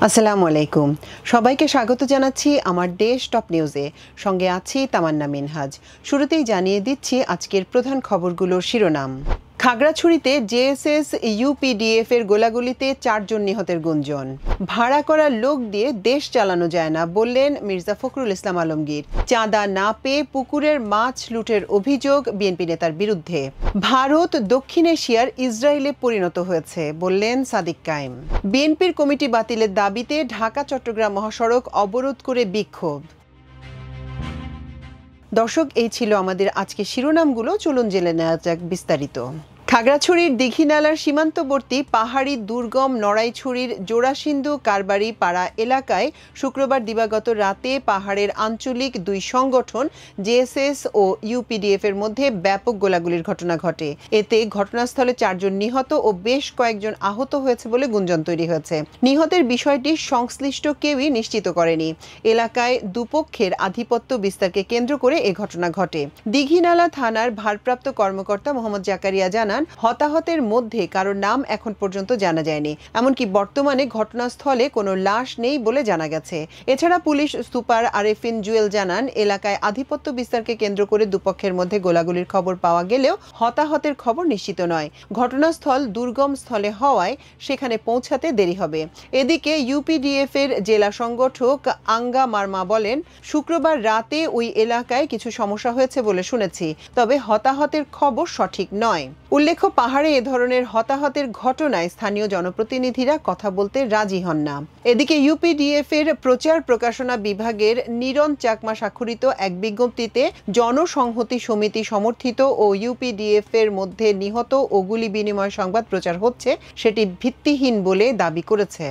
আসসালামু আলাইকুম। সবাইকে স্বাগত জানাচ্ছি আমার দেশ টপ নিউজে। সঙ্গে আছি তামান্না মিনহাজ। শুরুতেই জানিয়ে দিচ্ছি আজকের প্রধান খবরগুলোর শিরোনাম। খাগড়াছড়িতে জেএসএস ইউপিডিএফ এর গোলাগুলিতে 4 জন নিহতের গুঞ্জন। ভাড়া করা লোক দিয়ে দেশ চালানো যায় না বললেন মির্জা ফখরুল ইসলাম আলমগীর। চাঁদা না পেয়ে পুকুরের মাছ লুটের অভিযোগ বিএনপি নেতার বিরুদ্ধে। ভারত দক্ষিণ এশিয়ার ইসরায়েলে পরিণত হয়েছে বললেন সাদিক কায়েম। বিএনপির কমিটি বাতিলের দাবিতে ঢাকা চট্টগ্রাম মহাসড়ক অবরোধ করে বিক্ষোভ। দর্শক, এই ছিল আমাদের আজকে শিরোনামগুলো। চলুন জেনে নেওয়া যাক বিস্তারিত। খাগড়াছড়ির দীঘিনালার সীমান্তবর্তী পাহাড়ি দুর্গম নড়াইছড়ির জোড়াসিন্ধু কারবারি পাড়া এলাকায় শুক্রবার দিবাগত রাতে পাহাড়ের আঞ্চলিক দুই সংগঠন জেএসএস ও ইউপিডিএফ এর মধ্যে ব্যাপক গোলাগুলির ঘটনা ঘটে। এতে ঘটনাস্থলে 4 জন নিহত ও বেশ কয়েকজন আহত হয়েছে বলে গুঞ্জন তৈরি হয়েছে। নিহতের বিষয়টি সংশ্লিষ্ট কেউই নিশ্চিত করেনি। এলাকায় দুপক্ষের আধিপত্য বিস্তারকে কেন্দ্র করে এ ঘটনা ঘটে। দীঘিনালা থানার ভারপ্রাপ্ত কর্মকর্তা মোহাম্মদ জাকারিয়া জানান, হতাহতের মধ্যে কারোর নাম এখন পর্যন্ত জানা যায়নি। এমনকি বর্তমানে ঘটনাস্থলে কোনো লাশ নেই বলে জানা গেছে। এছাড়া পুলিশ সুপার আরেফিন জুয়েল জানান, এলাকায় আধিপত্য বিস্তারকে কেন্দ্র করে দুপক্ষের মধ্যে গোলাগুলির খবর পাওয়া গেলেও হতাহতের খবর নিশ্চিত নয়। ঘটনাস্থল দুর্গম স্থলে হওয়ায় সেখানে পৌঁছাতে দেরি হবে। এদিকে ইউপিডিএফ এর জেলা সংগঠক আঙ্গা মার্মা বলেন, শুক্রবার রাতে ওই এলাকায় কিছু সমস্যা হয়েছে বলে শুনেছি, তবে হতাহতের খবর সঠিক নয়। উল্লেখ্য, পাহাড়ে এ ধরনের হতাহতের ঘটনায় স্থানীয় জনপ্রতিনিধিরা কথা বলতে রাজি হন না। এদিকে ইউপিডিএফ এর প্রচার প্রকাশনা বিভাগের নিরন চাকমা স্বাক্ষরিত এক বিজ্ঞপ্তিতে জনসংহতি সমিতি সমর্থিত ও ইউপিডিএফ এর মধ্যে নিহত ও গুলি বিনিময় সংবাদ প্রচার হচ্ছে সেটি ভিত্তিহীন বলে দাবি করেছে।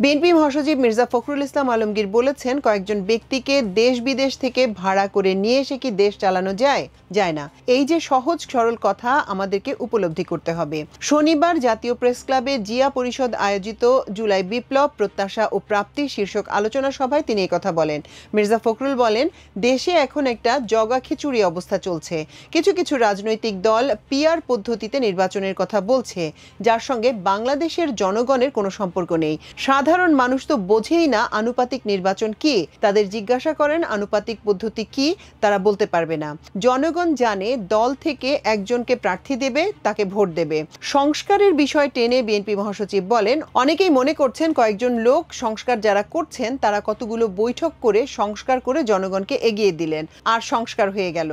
বিএনপি মহাসচিব মির্জা ফখরুল ইসলাম আলমগীর বলেছেন, কয়েকজন ব্যক্তিকে দেশ বিদেশ থেকে ভাড়া করে নিয়ে এসে কি দেশ চালানো যায়? যায় না। এই যে সহজ সরল কথা আমাদেরকে উপলব্ধি করতে হবে। শনিবার জাতীয় প্রেস ক্লাবে জিয়া পরিষদ আয়োজিত জুলাই বিপ্লব প্রত্যাশা ও প্রাপ্তি শীর্ষক আলোচনা সভায় তিনি একথা বলেন। মির্জা ফখরুল বলেন, দেশে এখন একটা জগা খিচুড়ি অবস্থা চলছে। কিছু কিছু রাজনৈতিক দল পিআর পদ্ধতিতে নির্বাচনের কথা বলছে, যার সঙ্গে বাংলাদেশের জনগণের কোনো সম্পর্ক নেই। সাধারণ মানুষ তো বোঝেই না আনুপাতিক নির্বাচন কি। তাদের জিজ্ঞাসা করেন আনুপাতিক পদ্ধতি কি, তারা বলতে পারবে না। জনগণ জানে দল থেকে একজনকে প্রার্থী দেবে, তাকে ভোট দেবে। সংস্কারের বিষয় টেনে বিএনপি মহাসচিব বলেন, অনেকেই মনে করছেন কয়েকজন লোক সংস্কার যারা করছেন তারা কতগুলো বৈঠক করে সংস্কার করে জনগণকে এগিয়ে দিলেন আর সংস্কার হয়ে গেল।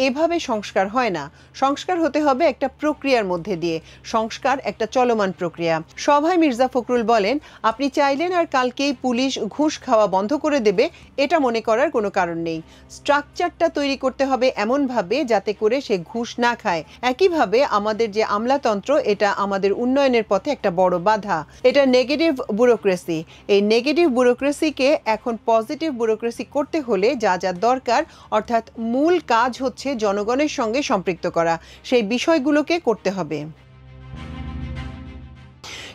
এভাবে সংস্কার হয় না। সংস্কার হতে হবে একটা প্রক্রিয়ার মধ্যে দিয়ে। সংস্কার একটা চলমান প্রক্রিয়া। সভায় মির্জা ফখরুল বলেন, আপনি চাইলেন আর কালকেই পুলিশ ঘুষ খাওয়া বন্ধ করে দেবে, এটা মনে করার কোনো কারণ নেই। স্ট্রাকচারটা তৈরি করতে হবে এমনভাবে যাতে করে সে ঘুষ না খায়। একইভাবে আমাদের যে আমলাতন্ত্র, এটা আমাদের উন্নয়নের পথে একটা বড় বাধা। এটা নেগেটিভ ব্যুরোক্রেসি। এই নেগেটিভ ব্যুরোক্রেসিকে এখন পজিটিভ ব্যুরোক্রেসি করতে হলে যা যা দরকার, অর্থাৎ মূল কাজ হচ্ছে জনগণের সঙ্গে সম্পৃক্ত করা, সেই বিষয়গুলোকে করতে হবে।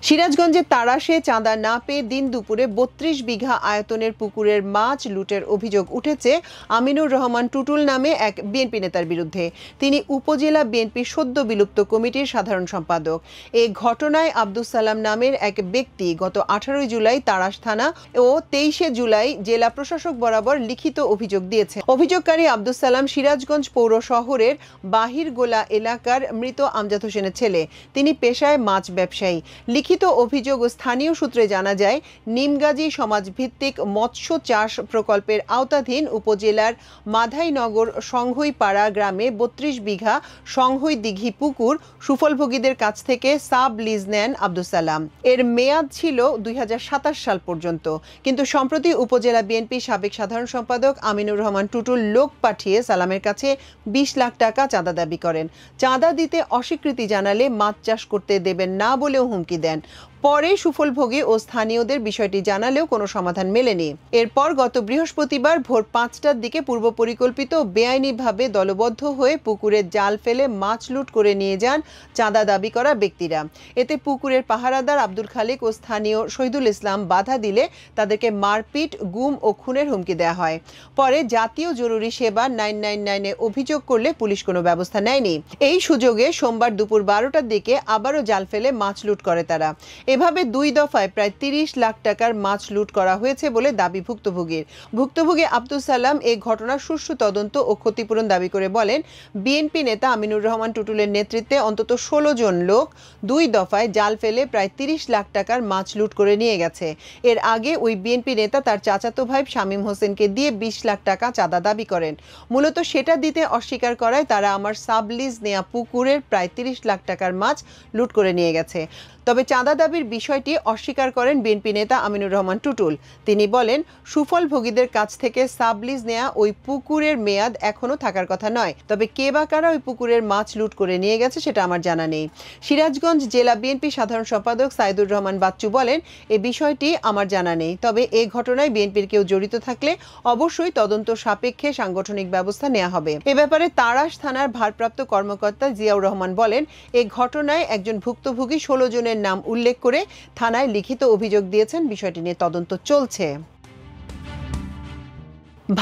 সিরাজগঞ্জের তাড়াশে চাঁদা না পেয়ে দিন দুপুরে 32 বিঘা আয়তনের পুকুরের মাছ লুটের অভিযোগ উঠেছে আমিনুর রহমান টুটুল নামে এক বিএনপি নেতার বিরুদ্ধে। তিনি উপজেলা বিএনপি সদ্য বিলুপ্ত কমিটির সাধারণ সম্পাদক। এ ঘটনায় আব্দুস সালাম নামের এক ব্যক্তি গত 18 জুলাই তাড়াশ থানা ও 23 জুলাই জেলা প্রশাসক বরাবর লিখিত অভিযোগ দিয়েছে। অভিযোগকারী আব্দুস সালাম সিরাজগঞ্জ পৌর শহরের বাহিরগোলা এলাকার মৃত আমজাদ হোসেনের ছেলে। তিনি পেশায় মাছ ব্যবসায়ী। লিখিত অভিযোগ ও স্থানীয় সূত্রে জানা যায়, নিমগাজী সমাজভিত্তিক মৎস্য চাষ প্রকল্পের আওতাধীন উপজেলার মাধাইনগর সংহইপাড়া গ্রামে 32 বিঘা সংহই দিঘি পুকুর সুফলভোগীদের কাছ থেকে সাব লিজ নেন আব্দুস সালাম। এর মেয়াদ ছিল 2027 সাল পর্যন্ত। কিন্তু সম্প্রতি উপজেলা বিএনপি সাবেক সাধারণ সম্পাদক আমিনুর রহমান টুটুল লোক পাঠিয়ে সালামের কাছে 20 লাখ টাকা চাঁদা দাবি করেন। চাঁদা দিতে অস্বীকৃতি জানালে মাছ চাষ করতে দেবেন না বলেও হুমকি দেন। পরে সুফলভোগী ও স্থানীয়দের বিষয়টি জানালেও কোনো সমাধান মেলেনি। এরপর গত বৃহস্পতিবার ভোর 5টার দিকে পূর্ব পরিকল্পিত বেআইনিভাবে দলবদ্ধ হয়ে পুকুরে জাল ফেলে মাছ লুট করে নিয়ে যান চাঁদা দাবি করা ব্যক্তিরা। এতে পুকুরের পাহারাদার আব্দুল খালেক ও স্থানীয় শহীদুল ইসলাম বাধা দিলে তাদেরকে মারপিট, গুম ও খুনের হুমকি দেওয়া হয়। পরে জাতীয় জরুরি সেবা 999-এ অভিযোগ করলে পুলিশ কোনো ব্যবস্থা নেয়নি। এই সুযোগে সোমবার দুপুর 12টার দিকে আবারও জাল ফেলে মাছ লুট করে তারা। এভাবে 2 দফায় প্রায় 30 লাখ টাকার মাছ লুট করা হয়েছে বলে দাবি ভুক্তভোগীর। ভুক্তভোগী আব্দুল সালাম এই ঘটনার সুষ্ঠু তদন্ত ও ক্ষতিপূরণ দাবি করে বলেন, বিএনপি নেতা আমিনুর রহমান টুটুলের নেতৃত্বে অন্তত 16 জন লোক 2 দফায় জাল ফেলে প্রায় 30 লাখ টাকার মাছ লুট করে নিয়ে গেছে। এর আগে ওই বিএনপি নেতা তার চাচাতো ভাই শামীম হোসেনকে দিয়ে 20 লাখ টাকা চাঁদা দাবি করেন। মূলত সেটা দিতে অস্বীকার করায় তারা আমার সাবলিজ নেয়া পুকুরের প্রায় 30 লাখ টাকার মাছ লুট করে নিয়ে গেছে। তবে চাঁদা দাবির বিষয়টি অস্বীকার করেন বিএনপি নেতা আমিনুর রহমান টুটুল। তিনি বলেন, সুফলভোগীদের কাছ থেকে সাবলিজ নেয়া ওই পুকুরের মেয়াদ এখনও থাকার কথা নয়। তবে কে বা কারা ওই পুকুরের মাছ লুট করে নিয়ে গেছে সেটা আমার জানা নেই। সিরাজগঞ্জ জেলা বিএনপি সাধারণ সম্পাদক সাইদুর রহমান বাচ্চু বলেন, এই বিষয়টি আমার জানা নেই। তবে এই ঘটনায় বিএনপির কেউ জড়িত থাকলে অবশ্যই তদন্ত সাপেক্ষে সাংগঠনিক ব্যবস্থা নেওয়া হবে। এ ব্যাপারে তাড়াশ থানার ভারপ্রাপ্ত কর্মকর্তা জিয়াউর রহমান বলেন, এই ঘটনায় একজন ভুক্তভোগী 16 জনের নাম উল্লেখ করে থানায় লিখিত অভিযোগ দিয়েছেন। বিষয়টি নিয়ে তদন্ত চলছে।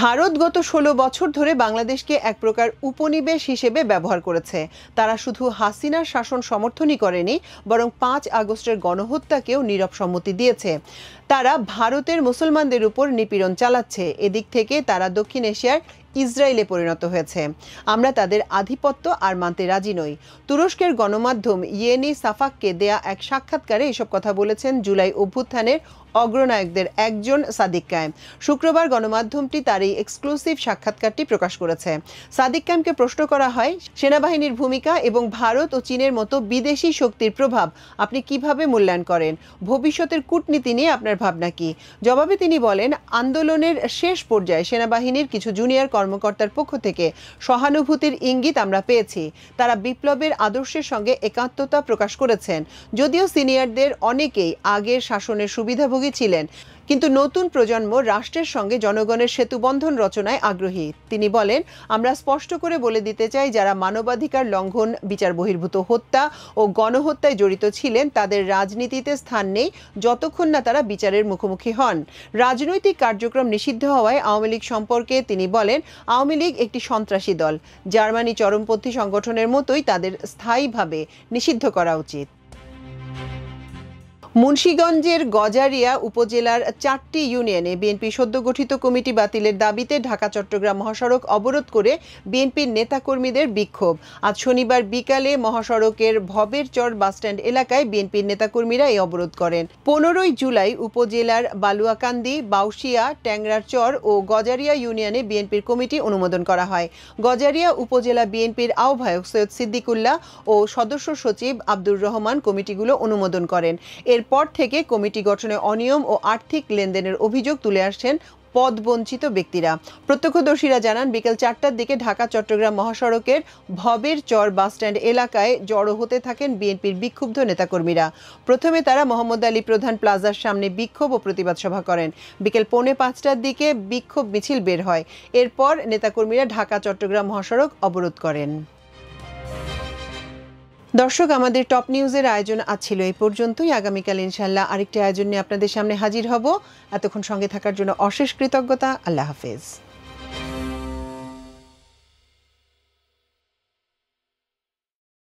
ভারত গত 16 বছর ধরে বাংলাদেশকে এক প্রকার উপনিবেশ হিসেবে ব্যবহার করেছে। তারা শুধু হাসিনার শাসন সমর্থনই করেনি, বরং 5 আগস্টের গণহত্যাকেও নীরব সম্মতি দিয়েছে। তারা ভারতের মুসলমানদের উপর নিপীড়ন চালাচ্ছে। এদিক থেকে তারা দক্ষিণ এশিয়ার ইসরায়েলে পরিণত হয়েছে। আমরা তাদের আধিপত্য আর মানতে রাজি নই। তুরস্কের গণমাধ্যম ইয়েনি সাফাককে দেয়া এক সাক্ষাৎকারে এসব কথা বলেছেন জুলাই অভ্যুত্থানের অগ্রনায়কদের একজন সাদিক কায়েম। শুক্রবার গণমাধ্যমটি তার এই এক্সক্লুসিভ সাক্ষাৎকারটি প্রকাশ করেছে। সাদিক কায়েমকে প্রশ্ন করা হয়, সেনাবাহিনীর ভূমিকা এবং ভারত ও চীনের মতো বিদেশি শক্তির প্রভাব আপনি কিভাবে মূল্যায়ন করেন? ভবিষ্যতের কূটনীতি নিয়ে আপনার ভাবনা কি? জবাবে তিনি বলেন, আন্দোলনের শেষ পর্যায়ে সেনাবাহিনীর কিছু জুনিয়র কর্মকর্তার পক্ষ থেকে সহানুভূতির ইঙ্গিত আমরা পেয়েছি। তারা বিপ্লবের আদর্শের সঙ্গে একাত্মতা প্রকাশ করেছেন। যদিও সিনিয়রদের অনেকেই আগের শাসনের সুবিধাভোগী ছিলেন, কিন্তু নতুন প্রজন্ম রাষ্ট্রের সঙ্গে জনগণের সেতুবন্ধন রচনায় আগ্রহী। তিনি বলেন, আমরা স্পষ্ট করে বলে দিতে চাই, যারা মানবাধিকার লঙ্ঘন, বিচার বহির্ভূত হত্যা ও গণহত্যায় জড়িত ছিলেন তাদের রাজনীতিতে স্থান নেই যতক্ষণ না তারা বিচারের মুখোমুখি হন। রাজনৈতিক কার্যক্রম নিষিদ্ধ হওয়ায় আওয়ামী লীগ সম্পর্কে তিনি বলেন, আওয়ামী লীগ একটি সন্ত্রাসী দল। জার্মানি চরমপন্থী সংগঠনের মতোই তাদের স্থায়ীভাবে নিষিদ্ধ করা উচিত। মুন্সিগঞ্জের গজারিয়া উপজেলার 4টি ইউনিয়নে বিএনপি সদ্য গঠিত কমিটি বাতিলের দাবিতে ঢাকা চট্টগ্রাম মহাসড়ক অবরোধ করে বিএনপির নেতাকর্মীদের বিক্ষোভ। আজ শনিবার বিকালে মহাসড়কের ভবের চর বাসস্ট্যান্ড এলাকায় বিএনপির নেতাকর্মীরা এই অবরোধ করেন। 15 জুলাই উপজেলার বালুয়াকান্দি, বাউশিয়া, ট্যাংরার চর ও গজারিয়া ইউনিয়নে বিএনপির কমিটি অনুমোদন করা হয়। গজারিয়া উপজেলা বিএনপির আহ্বায়ক সৈয়দ সিদ্দিকুল্লাহ ও সদস্য সচিব আব্দুর রহমান কমিটিগুলো অনুমোদন করেন। এরপর থেকে কমিটি গঠনে অনিয়ম ও আর্থিক লেনদেনের অভিযোগ তুলে আসছেন পদবঞ্চিত ব্যক্তিরা। প্রত্যক্ষদর্শীরা জানান, বিকেল 4টার দিকে ঢাকা চট্টগ্রাম মহাসড়কের ভবের চর বাসস্ট্যান্ড এলাকায় জড়ো হতে থাকেন বিএনপির বিক্ষুব্ধ নেতাকর্মীরা। প্রথমে তারা মোহাম্মদ আলী প্রধান প্লাজার সামনে বিক্ষোভ ও প্রতিবাদ সভা করেন। বিকেল 4:45টার দিকে বিক্ষোভ মিছিল বের হয়। এরপর নেতাকর্মীরা ঢাকা চট্টগ্রাম মহাসড়ক অবরোধ করেন। দর্শক, আমাদের টপ নিউজের আয়োজন আজ ছিল এই পর্যন্তই। আগামীকাল ইনশাল্লাহ আরেকটি আয়োজন নিয়ে আপনাদের সামনে হাজির হব। এতক্ষণ সঙ্গে থাকার জন্য অশেষ কৃতজ্ঞতা। আল্লাহ হাফেজ।